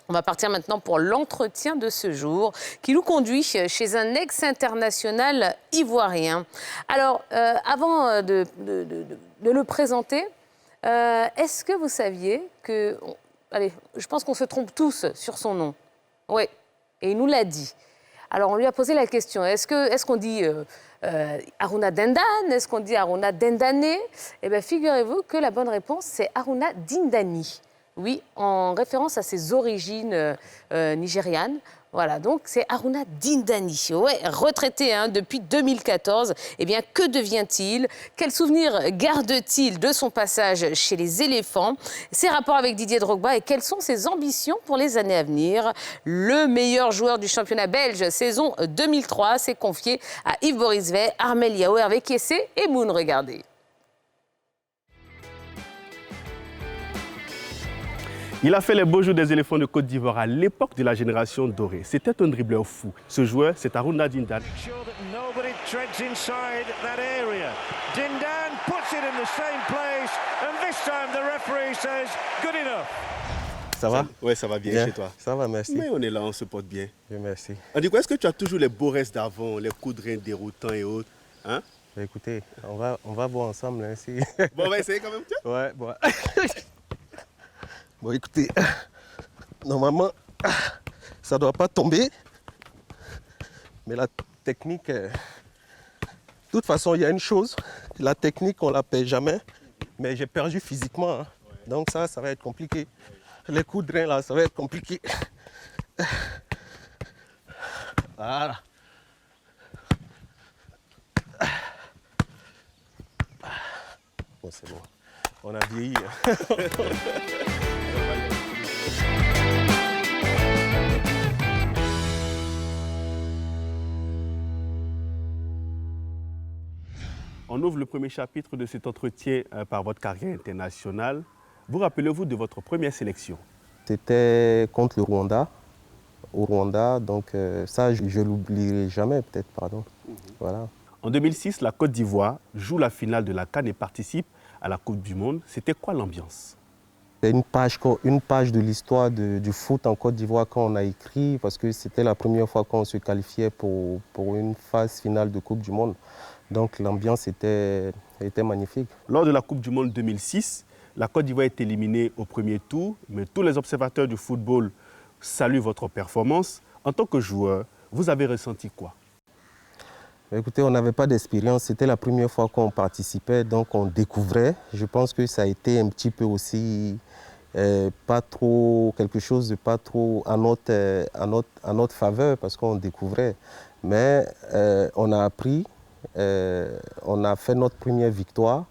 On va partir maintenant pour l'entretien de ce jour qui nous conduit chez un ex-international ivoirien. Alors, avant de le présenter, est-ce que vous saviez que... Allez, je pense qu'on se trompe tous sur son nom. Oui, et il nous l'a dit. Alors, on lui a posé la question, est-ce qu'on dit Aruna Dendan? Est-ce qu'on dit Aruna Dendane? Eh bien, figurez-vous que la bonne réponse, c'est Aruna Dindani. Oui, en référence à ses origines nigérianes. Voilà, donc c'est Aruna Dindani, ouais, retraité depuis 2014. Eh bien, que devient-il? Quels souvenirs garde-t-il de son passage chez les éléphants? Ses rapports avec Didier Drogba et quelles sont ses ambitions pour les années à venir? Le meilleur joueur du championnat belge saison 2003 s'est confié à Yves Boris Vey, Armel Yao, Hervé Kessé et Moon. Regardez. Il a fait les beaux jours des éléphants de Côte d'Ivoire à l'époque de la génération dorée. C'était un dribbleur fou. Ce joueur, c'est Aruna Dindan. Ça va? Oui, ça va bien chez toi. Ça va, merci. Mais on est là, on se porte bien. Bien, merci. On dit quoi, est-ce que tu as toujours les beaux restes d'avant, les coups de rein déroutants et autres, hein? Écoutez, on va voir ensemble. Hein, si... Bon, on va essayer quand même, tu vois? Ouais, bon. Bon, écoutez, normalement, ça ne doit pas tomber. Mais la technique, de toute façon, il y a une chose, la technique, on ne la paie jamais. Mais j'ai perdu physiquement, hein. Donc ça va être compliqué. Les coups de rein, là, ça va être compliqué. Voilà. Bon, c'est bon. On a vieilli. On ouvre le premier chapitre de cet entretien par votre carrière internationale. Vous rappelez-vous de votre première sélection? C'était contre le Rwanda. Au Rwanda, donc ça, je ne l'oublierai jamais, peut-être, pardon. Voilà. En 2006, la Côte d'Ivoire joue la finale de la CAN et participe à la Coupe du Monde. C'était quoi l'ambiance? C'est une page de l'histoire du foot en Côte d'Ivoire qu'on a écrit parce que c'était la première fois qu'on se qualifiait pour une phase finale de Coupe du Monde. Donc l'ambiance était magnifique. Lors de la Coupe du Monde 2006, la Côte d'Ivoire est éliminée au premier tour, mais tous les observateurs du football saluent votre performance. En tant que joueur, vous avez ressenti quoi? Écoutez, on n'avait pas d'expérience, c'était la première fois qu'on participait, donc on découvrait. Je pense que ça a été un petit peu aussi pas trop, quelque chose de pas trop à notre faveur parce qu'on découvrait. Mais on a appris, on a fait notre première victoire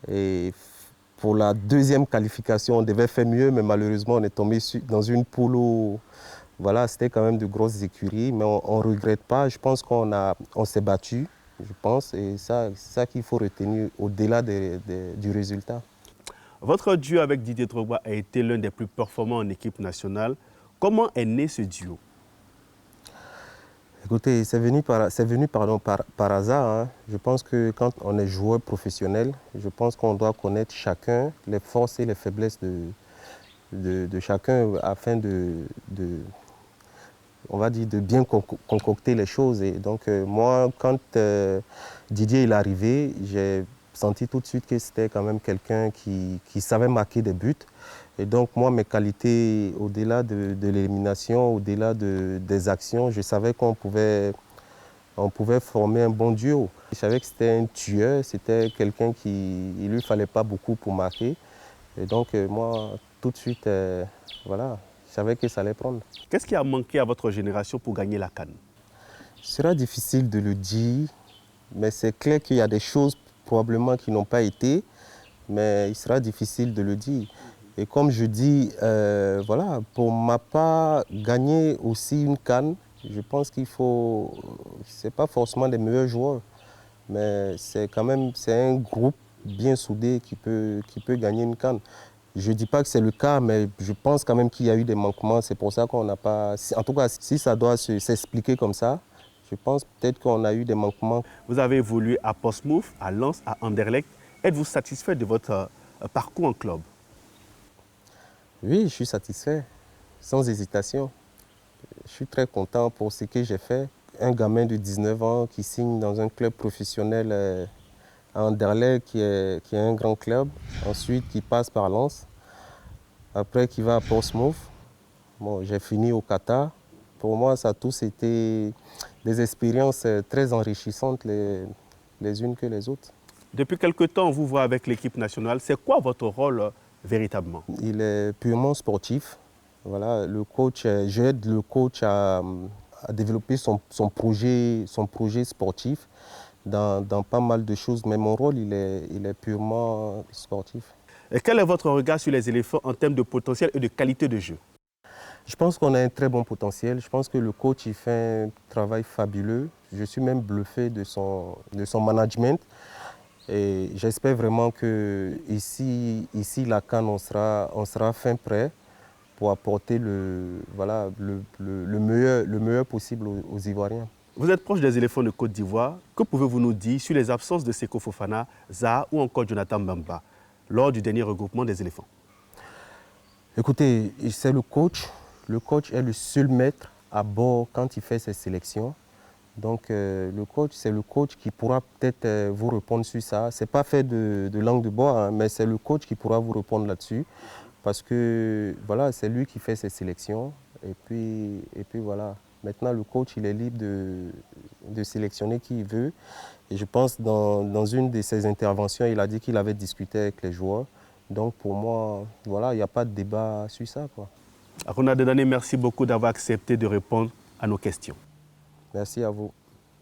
et pour la deuxième qualification, on devait faire mieux, mais malheureusement, on est tombé dans une poule où voilà, c'était quand même de grosses écuries, mais on ne regrette pas. Je pense qu'on s'est battu, je pense, et c'est ça qu'il faut retenir au-delà du résultat. Votre duo avec Didier Drogba a été l'un des plus performants en équipe nationale. Comment est né ce duo? Écoutez, c'est venu par hasard. Hein. Je pense que quand on est joueur professionnel, je pense qu'on doit connaître chacun, les forces et les faiblesses de chacun afin on va dire, de bien concocter les choses. Et donc, moi, quand Didier est arrivé, j'ai senti tout de suite que c'était quand même quelqu'un qui savait marquer des buts. Et donc, moi, mes qualités, au-delà de l'élimination, au-delà des actions, je savais qu'on pouvait former un bon duo. Je savais que c'était un tueur, c'était quelqu'un il ne lui fallait pas beaucoup pour marquer. Et donc, moi, tout de suite, voilà. Je savais que ça allait prendre. Qu'est-ce qui a manqué à votre génération pour gagner la CAN? Ce sera difficile de le dire, mais c'est clair qu'il y a des choses probablement qui n'ont pas été, mais il sera difficile de le dire. Et comme je dis, voilà, pour ma part, gagner aussi une CAN, je pense qu'il faut, c'est pas forcément des meilleurs joueurs, mais c'est quand même, c'est un groupe bien soudé qui peut gagner une CAN. Je ne dis pas que c'est le cas, mais je pense quand même qu'il y a eu des manquements. C'est pour ça qu'on n'a pas... En tout cas, si ça doit s'expliquer comme ça, je pense peut-être qu'on a eu des manquements. Vous avez évolué à Portsmouth, à Lens, à Anderlecht. Êtes-vous satisfait de votre parcours en club? Oui, je suis satisfait. sans hésitation. Je suis très content pour ce que j'ai fait. Un gamin de 19 ans qui signe dans un club professionnel à Anderlecht, qui est un grand club, ensuite qui passe par Lens, après qui va à Portsmouth. Bon, j'ai fini au Qatar. Pour moi, ça a tous été des expériences très enrichissantes les unes que les autres. Depuis quelque temps, on vous voit avec l'équipe nationale. C'est quoi votre rôle véritablement? Il est purement sportif. Voilà, le coach, j'aide le coach à développer son projet sportif dans pas mal de choses. Mais mon rôle, il est purement sportif. Et quel est votre regard sur les éléphants en termes de potentiel et de qualité de jeu? Je pense qu'on a un très bon potentiel. Je pense que le coach il fait un travail fabuleux. Je suis même bluffé de son management. Et j'espère vraiment que ici la CAN, on sera fin prêt pour apporter le meilleur possible aux Ivoiriens. Vous êtes proche des éléphants de Côte d'Ivoire. Que pouvez-vous nous dire sur les absences de Seko Fofana, Zaha ou encore Jonathan Bamba lors du dernier regroupement des éléphants? Écoutez, c'est le coach. Le coach est le seul maître à bord quand il fait ses sélections. Donc c'est le coach qui pourra peut-être vous répondre sur ça. Ce n'est pas fait de langue de bois, hein, mais c'est le coach qui pourra vous répondre là-dessus. Parce que voilà, c'est lui qui fait ses sélections. Et puis voilà. Maintenant, le coach, il est libre de sélectionner qui il veut. Et je pense que dans une de ses interventions, il a dit qu'il avait discuté avec les joueurs. Donc pour moi, voilà, il n'y a pas de débat sur ça, quoi. Aruna Dedane, merci beaucoup d'avoir accepté de répondre à nos questions. Merci à vous.